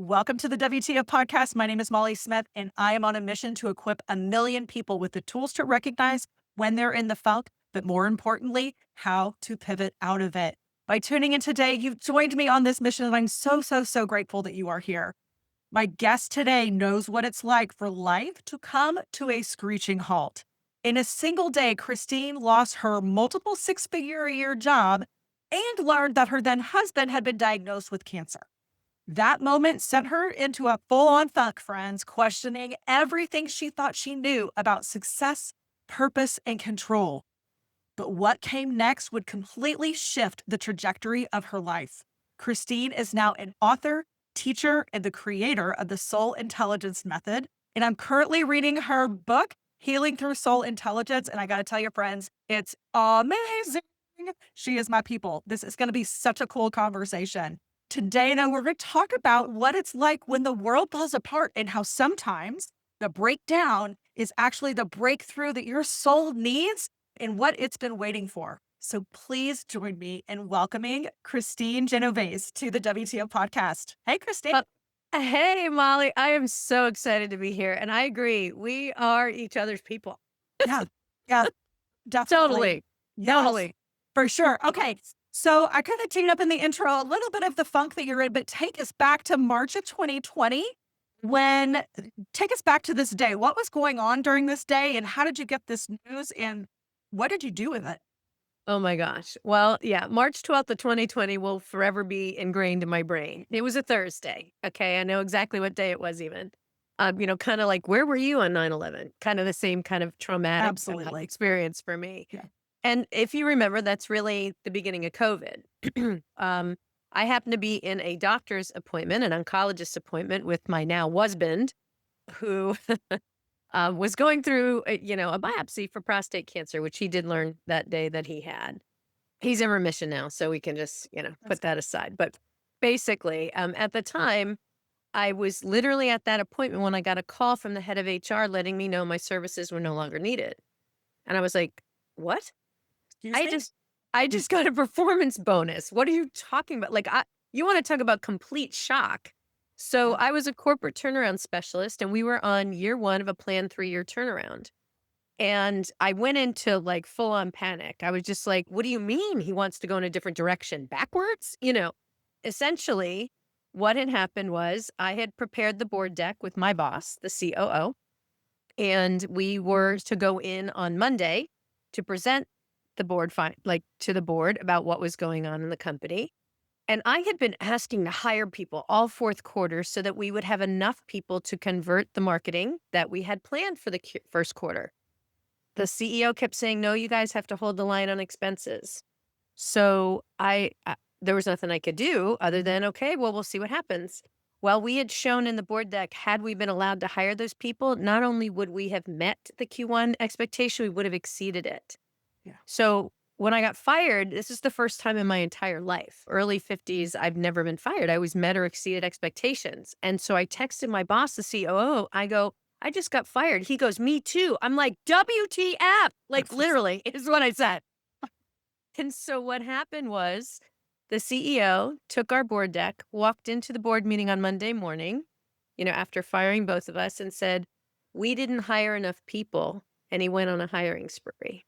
Welcome to the WTF Podcast. My name is Molly Smith, and I am on a mission to equip 1 million people with the tools to recognize when they're in the funk, but more importantly, how to pivot out of it. By tuning in today, you've joined me on this mission, and I'm so grateful that you are here. My guest today knows what it's like for life to come to a screeching halt. In a single day, Kristine lost her multiple six-figure-a-year job and learned that her then husband had been diagnosed with cancer. That moment sent her into a full-on funk, friends, questioning everything she thought she knew about success, purpose, and control. But what came next would completely shift the trajectory of her life. Kristine is now an author, teacher, and the creator of the Soul Intelligence Method. And I'm currently reading her book, Healing Through Soul Intelligence. And I got to tell you, friends, it's amazing. She is my people. This is going to be such a cool conversation. Today, now we're going to talk about what it's like when the world falls apart and how sometimes the breakdown is actually the breakthrough that your soul needs and what it's been waiting for. So please join me in welcoming Kristine Genovese to the WTF Podcast. Hey, Kristine. Hey, Molly, I am so excited to be here. And I agree. We are each other's people. Yeah, definitely. Totally. Yes, Totally. for sure. Okay. So I kind of teed up in the intro a little bit of the funk that you're in, but take us back to March of 2020 take us back to this day. What was going on during this day and how did you get this news and what did you do with it? Oh my gosh. Well, yeah, March 12th of 2020 will forever be ingrained in my brain. It was a Thursday. Okay. I know exactly what day it was even. Kind of like, where were you on 9/11? Kind of the same kind of traumatic Absolutely. experience for me. Yeah. And if you remember, that's really the beginning of COVID. I happened to be in a doctor's appointment, an oncologist appointment with my now husband, who was going through, a biopsy for prostate cancer, which he did learn that day that he had. He's in remission now, so we can just, put that aside. But basically, at the time, I was literally at that appointment when I got a call from the head of HR letting me know my services were no longer needed. And I was like, what? I just got a performance bonus. What are you talking about? Like, you want to talk about complete shock. So I was a corporate turnaround specialist and we were on year 1 of a planned 3-year turnaround. And I went into like full on panic. I was just like, what do you mean he wants to go in a different direction? Backwards? Essentially what had happened was I had prepared the board deck with my boss, the COO, and we were to go in on Monday to present the board to the board about what was going on in the company. And I had been asking to hire people all fourth quarter so that we would have enough people to convert the marketing that we had planned for the first quarter. The CEO kept saying, no, you guys have to hold the line on expenses. So there was nothing I could do other than, okay, well, we'll see what happens. Well, we had shown in the board deck, had we been allowed to hire those people, not only would we have met the Q1 expectation, we would have exceeded it. Yeah. So when I got fired, this is the first time in my entire life, early 50s, I've never been fired. I always met or exceeded expectations. And so I texted my boss, the COO, I go, I just got fired. He goes, me too. I'm like, WTF? Like literally is what I said. And so what happened was the CEO took our board deck, walked into the board meeting on Monday morning, after firing both of us and said, we didn't hire enough people. And he went on a hiring spree.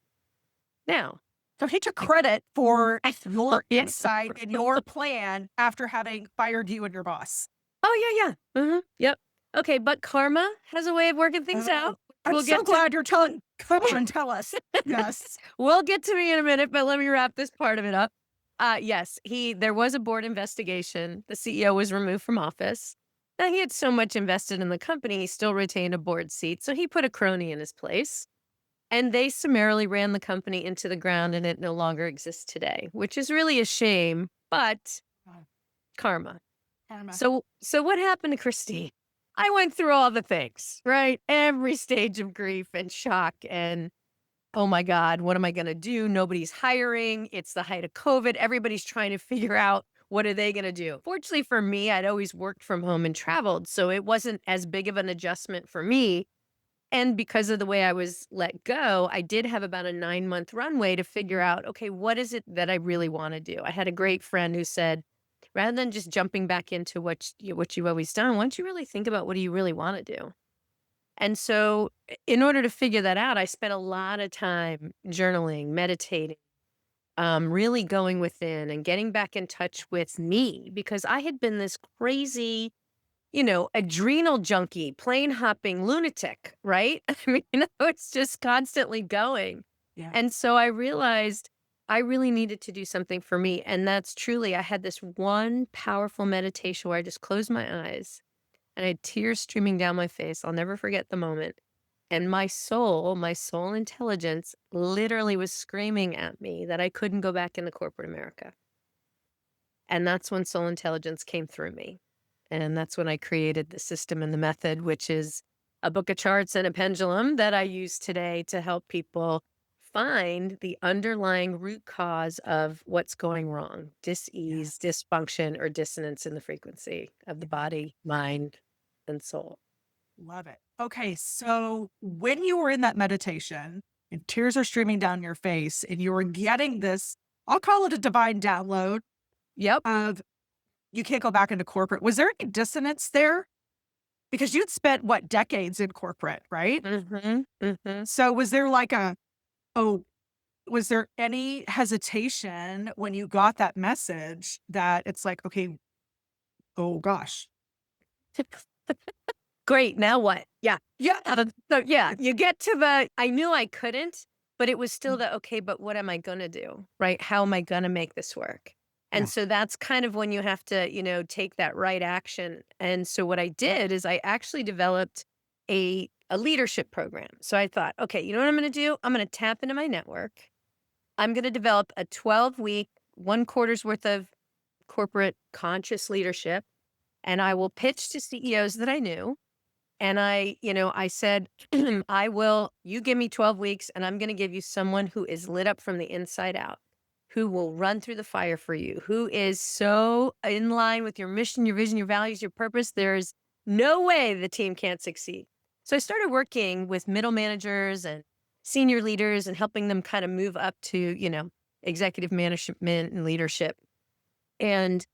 Now, so he took credit for your insight and your plan after having fired you and your boss. Oh, yeah. Mm-hmm. Yep. Okay, but karma has a way of working things out. I'm so glad you're telling. Come on, tell us. Yes. We'll get to me in a minute, but let me wrap this part of it up. Yes, there was a board investigation. The CEO was removed from office. Now, he had so much invested in the company, he still retained a board seat. So he put a crony in his place. And they summarily ran the company into the ground and it no longer exists today, which is really a shame, but karma. So what happened to Kristine? I went through all the things, right? Every stage of grief and shock and, oh my God, what am I going to do? Nobody's hiring. It's the height of COVID. Everybody's trying to figure out what are they going to do? Fortunately for me, I'd always worked from home and traveled, so it wasn't as big of an adjustment for me. And because of the way I was let go, I did have about a 9-month runway to figure out, okay, what is it that I really want to do? I had a great friend who said, rather than just jumping back into what you've always done, why don't you really think about what do you really want to do? And so, in order to figure that out, I spent a lot of time journaling, meditating, really going within and getting back in touch with me because I had been this crazy, adrenal junkie, plane hopping lunatic, right? I mean, it's just constantly going. Yeah. And so I realized I really needed to do something for me. And that's truly, I had this one powerful meditation where I just closed my eyes and I had tears streaming down my face. I'll never forget the moment. And my soul intelligence literally was screaming at me that I couldn't go back into corporate America. And that's when soul intelligence came through me. And that's when I created the system and the method, which is a book of charts and a pendulum that I use today to help people find the underlying root cause of what's going wrong, dis-ease, dysfunction, or dissonance in the frequency of the body, mind, and soul. Love it. Okay. So when you were in that meditation and tears are streaming down your face and you were getting this, I'll call it a divine download Yep. of you can't go back into corporate. Was there any dissonance there? Because you'd spent what, decades in corporate, right? Mm-hmm. Mm-hmm. So was there like was there any hesitation when you got that message that it's like, okay, oh gosh. Great. Now what? Yeah. Yeah. So yeah, you get to I knew I couldn't, but it was still okay, but what am I going to do? Right? How am I going to make this work? And Yeah. so that's kind of when you have to, take that right action. And so what I did is I actually developed a leadership program. So I thought, okay, you know what I'm going to do? I'm going to tap into my network. I'm going to develop a 12-week, 1/4's worth of corporate conscious leadership. And I will pitch to CEOs that I knew. And I said, you give me 12 weeks and I'm going to give you someone who is lit up from the inside out, who will run through the fire for you, who is so in line with your mission, your vision, your values, your purpose. There's no way the team can't succeed. So I started working with middle managers and senior leaders and helping them kind of move up to, executive management and leadership. And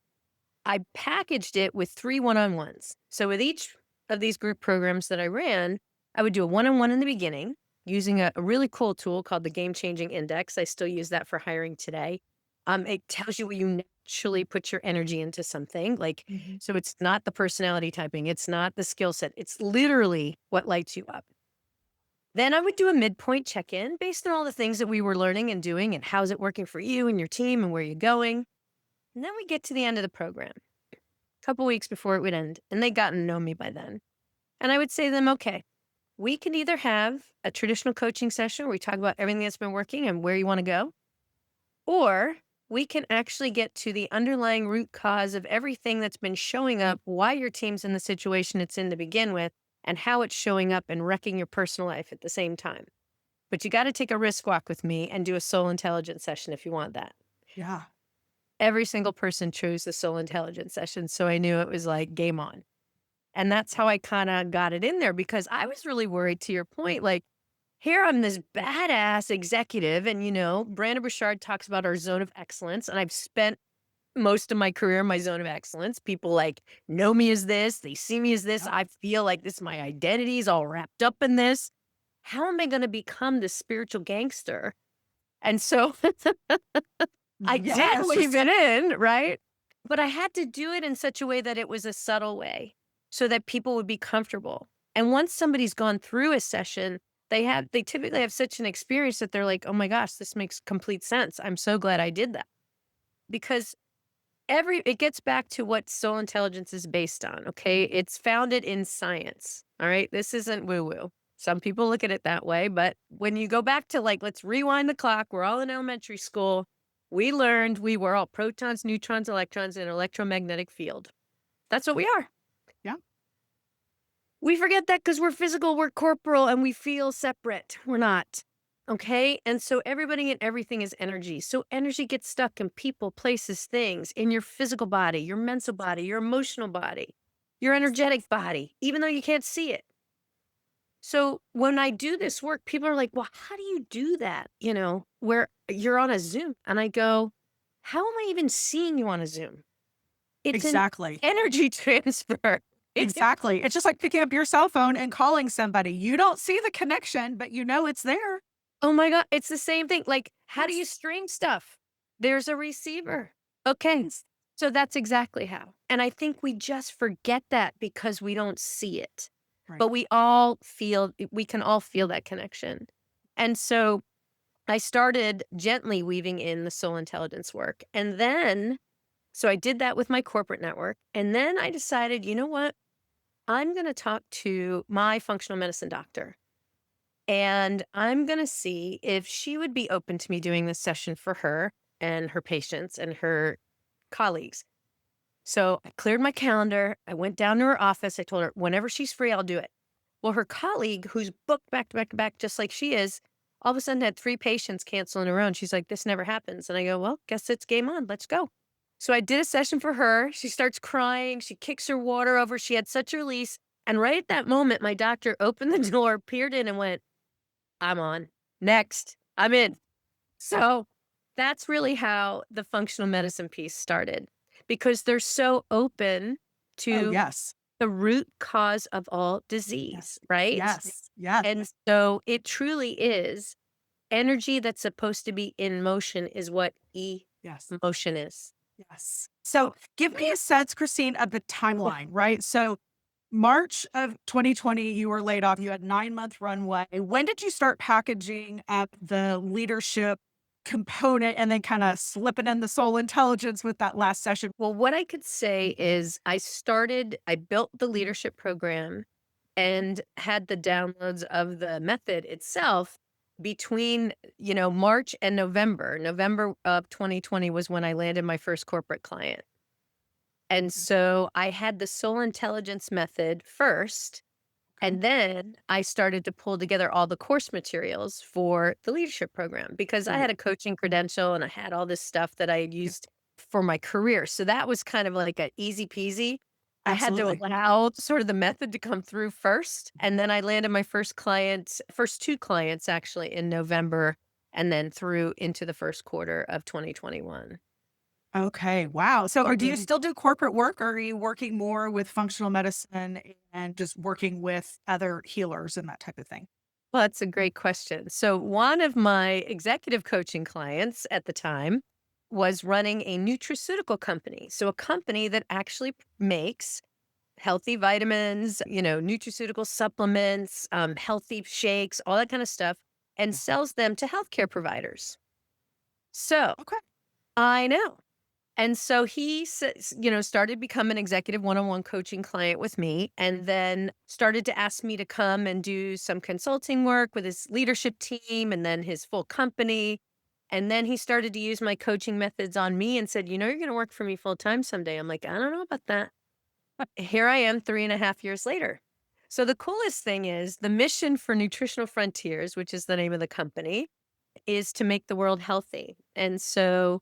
I packaged it with 3 one-on-ones. So with each of these group programs that I ran, I would do a one-on-one in the beginning using a really cool tool called the Game Changing Index. I still use that for hiring today. It tells you what you naturally put your energy into something. So it's not the personality typing. It's not the skill set. It's literally what lights you up. Then I would do a midpoint check-in based on all the things that we were learning and doing and how's it working for you and your team and where you're going. And then we get to the end of the program, a couple weeks before it would end, and they'd gotten to know me by then. And I would say to them, okay, we can either have a traditional coaching session where we talk about everything that's been working and where you want to go, or we can actually get to the underlying root cause of everything that's been showing up, why your team's in the situation it's in to begin with, and how it's showing up and wrecking your personal life at the same time. But you got to take a risk walk with me and do a soul intelligence session if you want that. Yeah. Every single person chose the soul intelligence session. So I knew it was like game on. And that's how I kind of got it in there because I was really worried, to your point, like here I'm this badass executive and, Brandon Burchard talks about our zone of excellence. And I've spent most of my career in my zone of excellence. People know me as this. They see me as this. Yep. I feel like this, my identity is all wrapped up in this. How am I going to become this spiritual gangster? And so I did leave it in, right? But I had to do it in such a way that it was a subtle way so that people would be comfortable. And once somebody's gone through a session, they typically have such an experience that they're like, oh my gosh, this makes complete sense. I'm so glad I did that. Because it gets back to what soul intelligence is based on, okay? It's founded in science, all right? This isn't woo-woo. Some people look at it that way, but when you go back to let's rewind the clock, we're all in elementary school. We learned we were all protons, neutrons, electrons in an electromagnetic field. That's what we are. Yeah. We forget that because we're physical, we're corporal, and we feel separate. We're not. Okay? And so everybody and everything is energy. So energy gets stuck in people, places, things, in your physical body, your mental body, your emotional body, your energetic body, even though you can't see it. So when I do this work, people are like, well, how do you do that? Where you're on a Zoom. And I go, how am I even seeing you on a Zoom? It's an Exactly. energy transfer. Exactly. It's just like picking up your cell phone and calling somebody. You don't see the connection, but you know it's there. Oh my god, it's the same thing. Like, how do you Yes. stream stuff? There's a receiver. Okay. So that's exactly how. And I think we just forget that because we don't see it. Right. But we can all feel that connection. And so I started gently weaving in the soul intelligence work. And then, so I did that with my corporate network. And then I decided, you know what? I'm going to talk to my functional medicine doctor. And I'm going to see if she would be open to me doing this session for her and her patients and her colleagues. So I cleared my calendar. I went down to her office. I told her, whenever she's free, I'll do it. Well, her colleague, who's booked back to back to back, just like she is, all of a sudden had 3 patients cancel in a row. And she's like, this never happens. And I go, well, guess it's game on. Let's go. So I did a session for her. She starts crying. She kicks her water over. She had such a release. And right at that moment, my doctor opened the door, peered in, and went, I'm on. Next. I'm in. So that's really how the functional medicine piece started, because they're so open Oh, to yes. the root cause of all disease, Yes. right? Yes. Yes. And so it truly is energy that's supposed to be in motion is what Yes. motion is. Yes. So give me a sense, Christine, of the timeline, right? So March of 2020, you were laid off. You had 9-month runway. When did you start packaging up the leadership component and then kind of slipping in the soul intelligence with that last session? Well, what I could say is I built the leadership program and had the downloads of the method itself between, March and November. November of 2020 was when I landed my first corporate client. And so I had the soul intelligence method first, and then I started to pull together all the course materials for the leadership program because I Right. had a coaching credential and I had all this stuff that I had used for my career. So that was kind of like a easy peasy. I had to Absolutely. allow sort of the method to come through first. And then I landed my first 2 clients actually in November and then through into the first quarter of 2021. Okay. Wow. So do you still do corporate work, or are you working more with functional medicine and just working with other healers and that type of thing? Well, that's a great question. So, one of my executive coaching clients at the time was running a nutraceutical company. So, a company that actually makes healthy vitamins, nutraceutical supplements, healthy shakes, all that kind of stuff, and sells them to healthcare providers. So, Okay. I know. And so he started become an executive one-on-one coaching client with me, and then started to ask me to come and do some consulting work with his leadership team and then his full company. And then he started to use my coaching methods on me and said, you're going to work for me full time someday. I'm like, I don't know about that. Here I am 3.5 years later. So the coolest thing is the mission for Nutritional Frontiers, which is the name of the company, is to make the world healthy. And so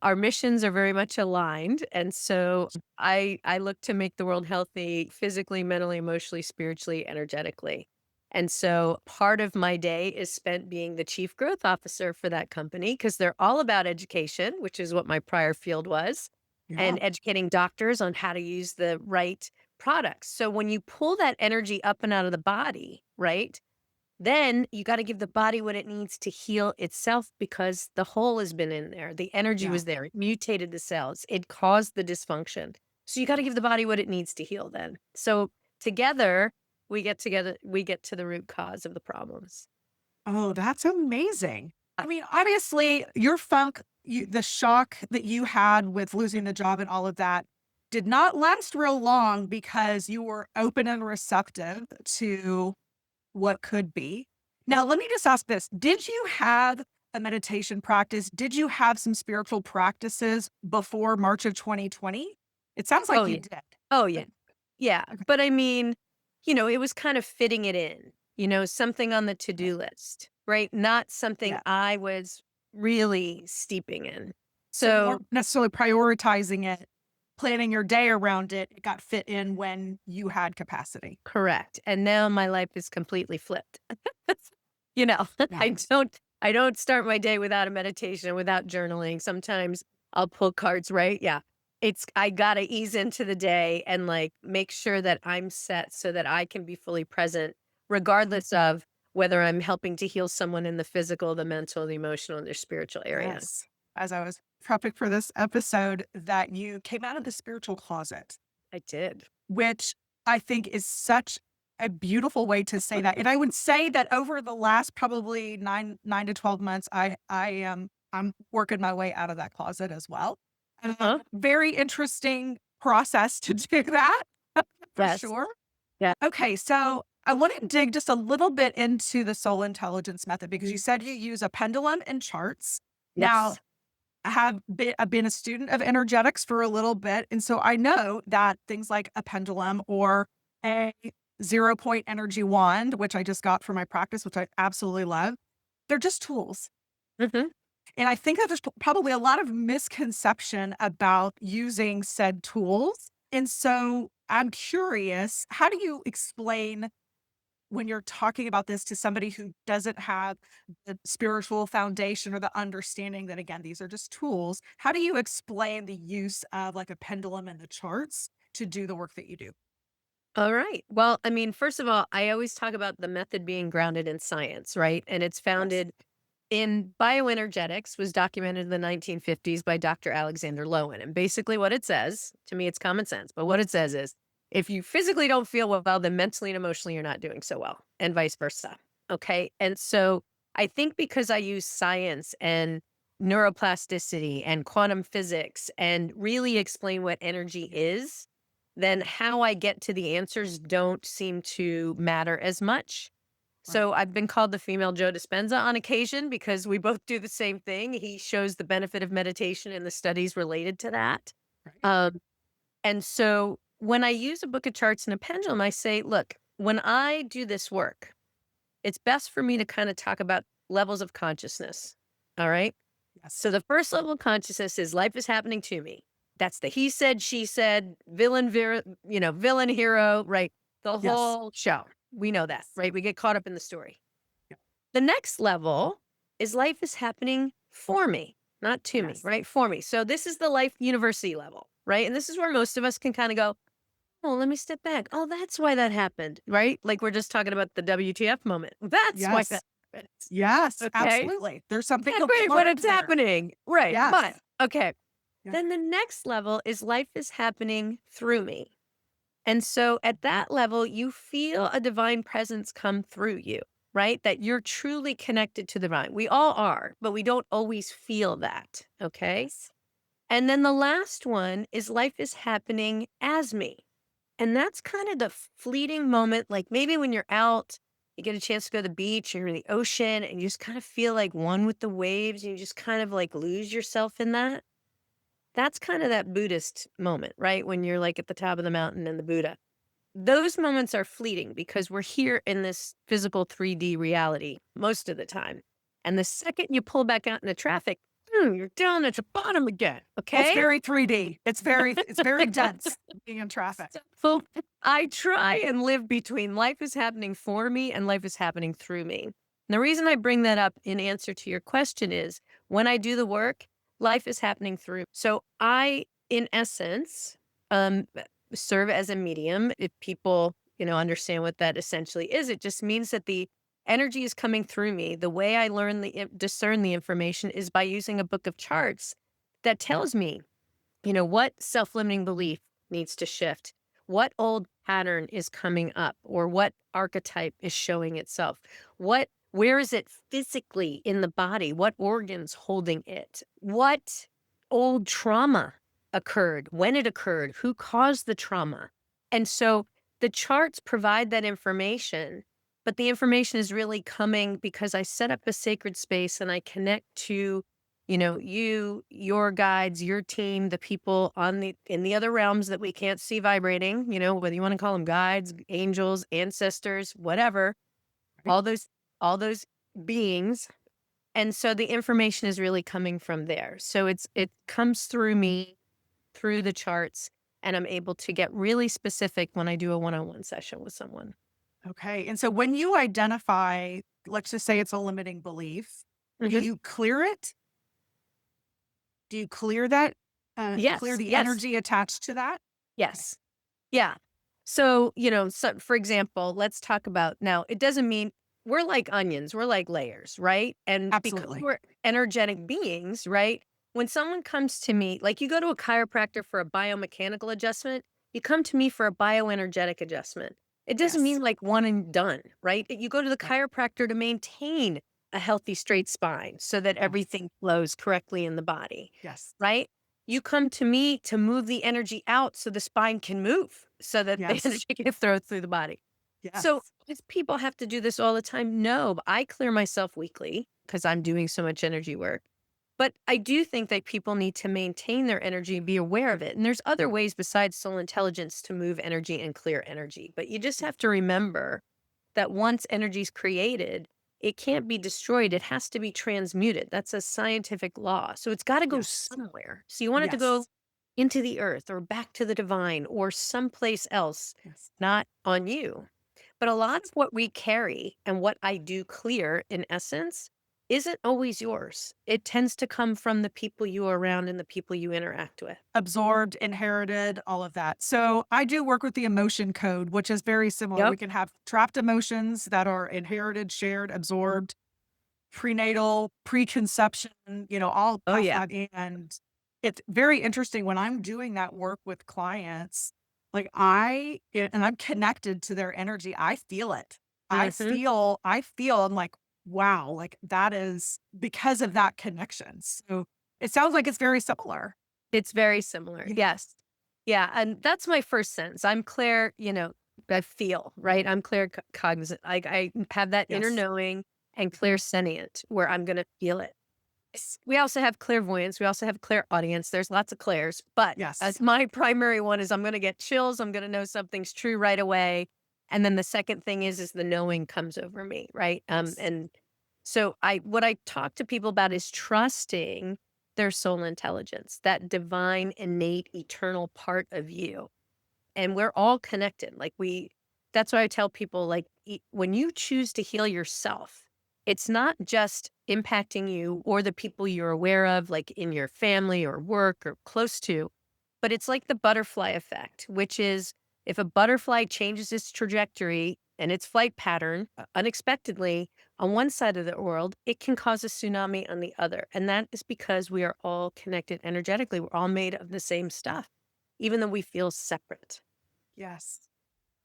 our missions are very much aligned. And so I look to make the world healthy physically, mentally, emotionally, spiritually, energetically. And so part of my day is spent being the chief growth officer for that company because they're all about education, which is what my prior field was, Yeah. and educating doctors on how to use the right products. So when you pull that energy up and out of the body, right? Then you got to give the body what it needs to heal itself because the hole has been in there. The energy Yeah. was there. It mutated the cells. It caused the dysfunction. So you got to give the body what it needs to heal then. So together, we get to the root cause of the problems. Oh, that's amazing. I mean, obviously, your the shock that you had with losing the job and all of that did not last real long because you were open and receptive to what could be. Now, let me just ask this. Did you have a meditation practice? Did you have some spiritual practices before March of 2020? It sounds Oh, like you yeah. did. Oh, yeah. Yeah. Okay. But I mean, it was kind of fitting it in, something on the to-do list, right? Not something Yeah. I was really steeping in. So you So weren't necessarily prioritizing it, planning your day around it. It got fit in when you had capacity. correct. And now my life is completely flipped. You know, I Nice. don't I don't start my day without a meditation, without journaling. Sometimes I'll pull cards, right? Yeah. I gotta ease into the day and like make sure that I'm set so that I can be fully present, regardless of whether I'm helping to heal someone in the physical, the mental, the emotional, and their spiritual area. Yes. As I was prepping for this episode, that you came out of the spiritual closet, I did. which I think is such a beautiful way to say that. And I would say that over the last probably nine to 12 months, I'm working my way out of that closet as well. Huh? Very interesting process to do that for Yes. sure. Yeah. Okay, so I want to dig just a little bit into the soul intelligence method because you said you use a pendulum and charts. Now, Yes. I've been a student of energetics for a little bit, and so I know that things like a pendulum or a 0 point energy wand, which I just got for my practice, which I absolutely love, they're just tools. Hmm. And I think that there's probably a lot of misconception about using said tools. And so I'm curious, how do you explain when you're talking about this to somebody who doesn't have the spiritual foundation or the understanding that, again, these are just tools? How do you explain the use of like a pendulum and the charts to do the work that you do? All right. Well, I mean, first of all, I always talk about the method being grounded in science, right? And it's Yes. founded in bioenergetics, was documented in the 1950s by Dr. Alexander Lowen. And basically what it says, to me, it's common sense, but what it says is if you physically don't feel well, then mentally and emotionally you're not doing so well, and vice versa. Okay. And so I think because I use science and neuroplasticity and quantum physics and really explain what energy is, then how I get to the answers don't seem to matter as much. Right. So I've been called the female Joe Dispenza on occasion because we both do the same thing. He shows the benefit of meditation and the studies related to that. Right. Um, and so when I use a book of charts and a pendulum, I say, look, when I do this work, it's best for me to kind of talk about levels of consciousness. All right. Yes. So the first level of consciousness is life is happening to me. That's the he said, she said, villain, villain, hero, right? The Yes. whole show. We know that, Yes. right? We get caught up in the story. Yeah. The next level is life is happening for me, not to me, Yes. right? For me. So this is the life university level, right? And this is where most of us can kind of go, oh, let me step back. Oh, that's why that happened, right? Like we're just talking about the WTF moment. That's why that Yes. happened. Yes. Okay. Absolutely. There's something Yeah, to great when learn it's there. happening. Right. Yes. But okay. Yeah. Then the next level is life is happening through me. And so at that level, you feel a divine presence come through you, right? That you're truly connected to the divine. We all are, but we don't always feel that. Okay. Yes. And then the last one is life is happening as me. And that's kind of the fleeting moment, like maybe when you're out, you get a chance to go to the beach or you're in the ocean and you just kind of feel like one with the waves. And you just kind of like lose yourself in that. That's kind of that Buddhist moment, right? When you're like at the top of the mountain and the Buddha. Those moments are fleeting because we're here in this physical 3D reality most of the time. And the second you pull back out into traffic, you're down at the bottom again. It's Okay. very 3D. It's very dense being in traffic. So I try and live between life is happening for me and life is happening through me. And the reason I bring that up in answer to your question is when I do the work, life is happening through. So I, in essence, serve as a medium. If people, understand what that essentially is, it just means that the energy is coming through me. The way I discern the information is by using a book of charts that tells me, what self-limiting belief needs to shift, what old pattern is coming up, or what archetype is showing itself, where is it physically in the body, what organs holding it, what old trauma occurred, when it occurred, who caused the trauma. And so the charts provide that information, but the information is really coming because I set up a sacred space and I connect to your guides, your team, the people in the other realms that we can't see vibrating, whether you want to call them guides, angels, ancestors, whatever, Right. all those beings. And so the information is really coming from there. So it comes through me, through the charts, and I'm able to get really specific when I do a one-on-one session with someone. Okay. And so when you identify, let's just say it's a limiting belief, do Mhm. you clear it? Do you clear that? clear Yes. the Yes. energy attached to that? Okay. Yes. Yeah. So, so for example, let's talk about now, it doesn't mean we're like onions, we're like layers, right? And because Absolutely. we're energetic beings, right? When someone comes to me, like you go to a chiropractor for a biomechanical adjustment, you come to me for a bioenergetic adjustment. It doesn't Yes. mean like one and done, right? You go to the Right. chiropractor to maintain a healthy, straight spine so that Yes. everything flows correctly in the body, Yes. right? You come to me to move the energy out so the spine can move, so that the Yes. energy can flow through the body. So, Yes. does people have to do this all the time? No, but I clear myself weekly because I'm doing so much energy work. But I do think that people need to maintain their energy and be aware of it. And there's other ways besides soul intelligence to move energy and clear energy. But you just have to remember that once energy is created, it can't be destroyed. It has to be transmuted. That's a scientific law. So it's got to go Yes. somewhere. So you want it to go Yes. into the earth or back to the divine or someplace else, Yes. not on you. But a lot of what we carry and what I do clear, in essence, isn't always yours. It tends to come from the people you are around and the people you interact with. Absorbed, inherited, all of that. So I do work with the emotion code, which is very similar. We Yep. can have trapped emotions that are inherited, shared, absorbed, prenatal, preconception, all Oh, past yeah. that. And it's very interesting when I'm doing that work with clients, like and I'm connected to their energy. I feel it. Hmm. I'm like, wow, like that is because of that connection. So it sounds like it's very similar. It's very similar. Yeah. Yes. Yeah. And that's my first sense. I'm clear, I feel, right? I'm clear cognizant. I have that inner Yes. knowing and clear sentient where I'm going to feel it. We also have clairvoyance. We also have clairaudience. There's lots of clairs, but Yes. as my primary one is I'm going to get chills. I'm going to know something's true right away. And then the second thing is the knowing comes over me, right? Yes. And so what I talk to people about is trusting their soul intelligence, that divine, innate, eternal part of you. And we're all connected. That's why I tell people, like, when you choose to heal yourself, it's not just impacting you or the people you're aware of, like in your family or work or close to, but it's like the butterfly effect, which is if a butterfly changes its trajectory and its flight pattern unexpectedly on one side of the world, it can cause a tsunami on the other. And that is because we are all connected energetically. We're all made of the same stuff, even though we feel separate. Yes.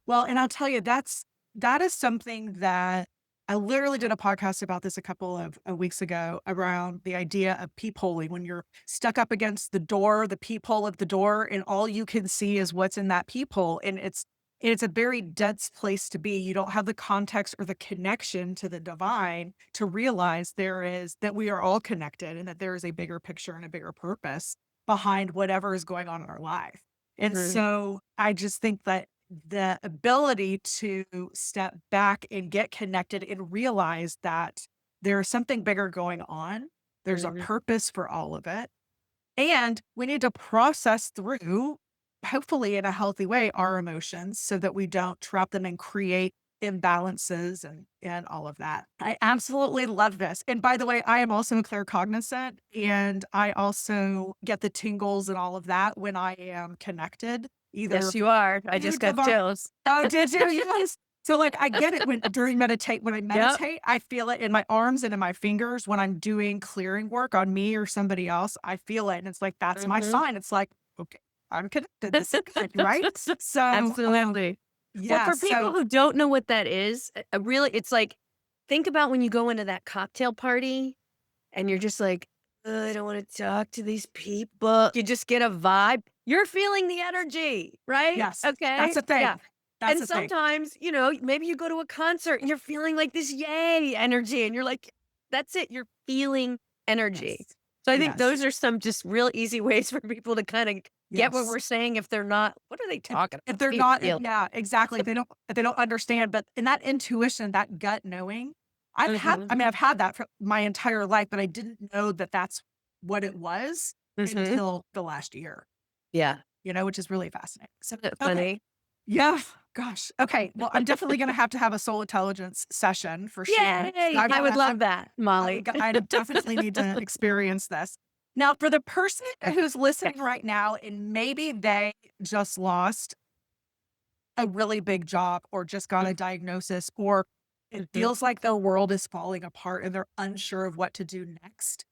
Well, and I'll tell you, that is something that I literally did a podcast about this a couple of weeks ago around the idea of peepholing. When you're stuck up against the door, the peephole of the door, and all you can see is what's in that peephole. And it's a very dense place to be. You don't have the context or the connection to the divine to realize that we are all connected and that there is a bigger picture and a bigger purpose behind whatever is going on in our life. And Mhm. so I just think that the ability to step back and get connected and realize that there's something bigger going on. There's a Mhm. purpose for all of it. And we need to process through, hopefully in a healthy way, our emotions so that we don't trap them and create imbalances and all of that. I absolutely love this. And by the way, I am also claircognizant and I also get the tingles and all of that when I am connected, either Yes, you are. I through just got divine. chills. Oh, did you? Yes. So like I get it when I Yep. meditate, I feel it in my arms and in my fingers when I'm doing clearing work on me or somebody else. I feel it. And it's like that's my Mhm. sign. It's like, okay, I'm connected. This is good, right? So Absolutely. Well, yeah. for people So who don't know what that is, really, it's like, think about when you go into that cocktail party and you're just like, "Ugh, I don't want to talk to these people." You just get a vibe. You're feeling the energy, right? yes, that's Okay. the Yeah. thing. That's And the thing. sometimes, maybe you go to a concert and you're feeling like this yay energy and you're like, that's it. You're feeling energy. Yes. So I think Yes. those are some just real easy ways for people to kind of get what Yes. we're saying if they're not, what are they If talking if about? they're not Feel. yeah, exactly. They don't understand, but in that intuition, that gut knowing, Mhm. I've had that for my entire life, but I didn't know that that's what it was Mhm. until the last year, Yeah. which is really fascinating. So, Isn't it okay. funny? Yeah, gosh. Okay, well, I'm definitely gonna have a soul intelligence session for sure. Yay. I would love that, Molly. I definitely need to experience this. Now, for the person who's listening right now, and maybe they just lost a really big job or just got a diagnosis, or it Mhm. feels like their world is falling apart and they're unsure of what to do next.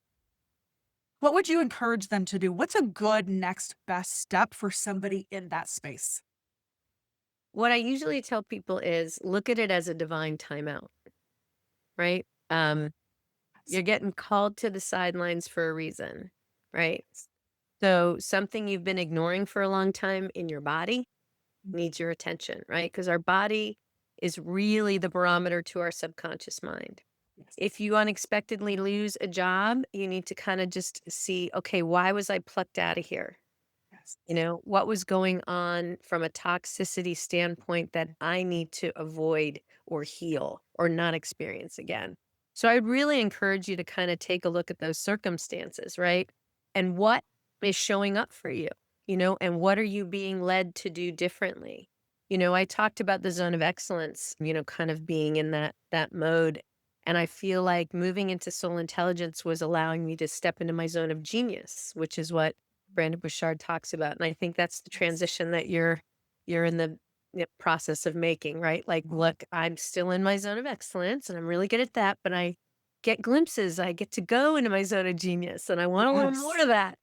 What would you encourage them to do? What's a good next best step for somebody in that space? What I usually tell people is look at it as a divine timeout, right? You're getting called to the sidelines for a reason, right? So something you've been ignoring for a long time in your body needs your attention, right? Because our body is really the barometer to our subconscious mind. If Yes. you unexpectedly lose a job, you need to kind of just see, okay, why was I plucked out of here? Yes. What was going on from a toxicity standpoint that I need to avoid or heal or not experience again? So I'd really encourage you to kind of take a look at those circumstances, right? And what is showing up for you, and what are you being led to do differently? I talked about the zone of excellence, kind of being in that mode. And I feel like moving into soul intelligence was allowing me to step into my zone of genius, which is what Brandon Bouchard talks about, and I think that's the Yes. transition that you're in the process of making, right? Like, look, I'm still in my zone of excellence, and I'm really good at that, but I get glimpses. I get to go into my zone of genius, and I want a little more Yes. of that.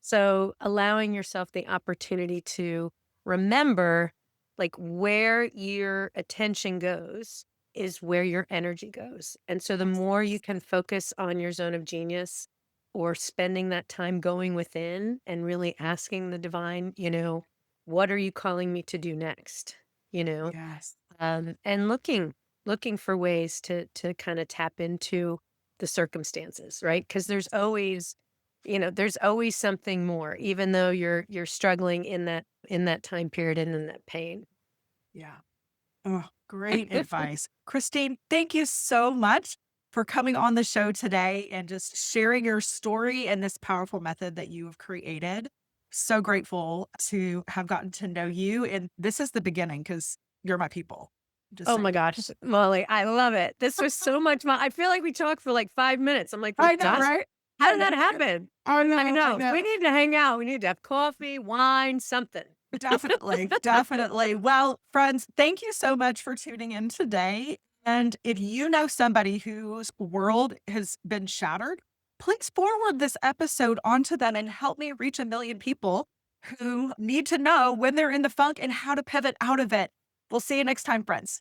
So, allowing yourself the opportunity to remember, like, where your attention goes is where your energy goes. And so, the more you can focus on your zone of genius or spending that time going within and really asking the divine, what are you calling me to do next? You know, Yes. and looking for ways to kind of tap into the circumstances, right? Because there's always something more, even though you're struggling in that time period and in that pain. Yeah. Oh, great advice. Kristine, thank you so much for coming on the show today and just sharing your story and this powerful method that you have created. So grateful to have gotten to know you. And this is the beginning because you're my people. Just Oh saying. my gosh, Molly, I love it. This was so much fun. I feel like we talked for like 5 minutes. I'm like, I know, gosh, right? how I did know, that right? happen? I I know, I know. know. We need to hang out. We need to have coffee, wine, something. Definitely, definitely. Well, friends, thank you so much for tuning in today. And if you know somebody whose world has been shattered, please forward this episode onto them and help me reach a million people who need to know when they're in the funk and how to pivot out of it. We'll see you next time, friends.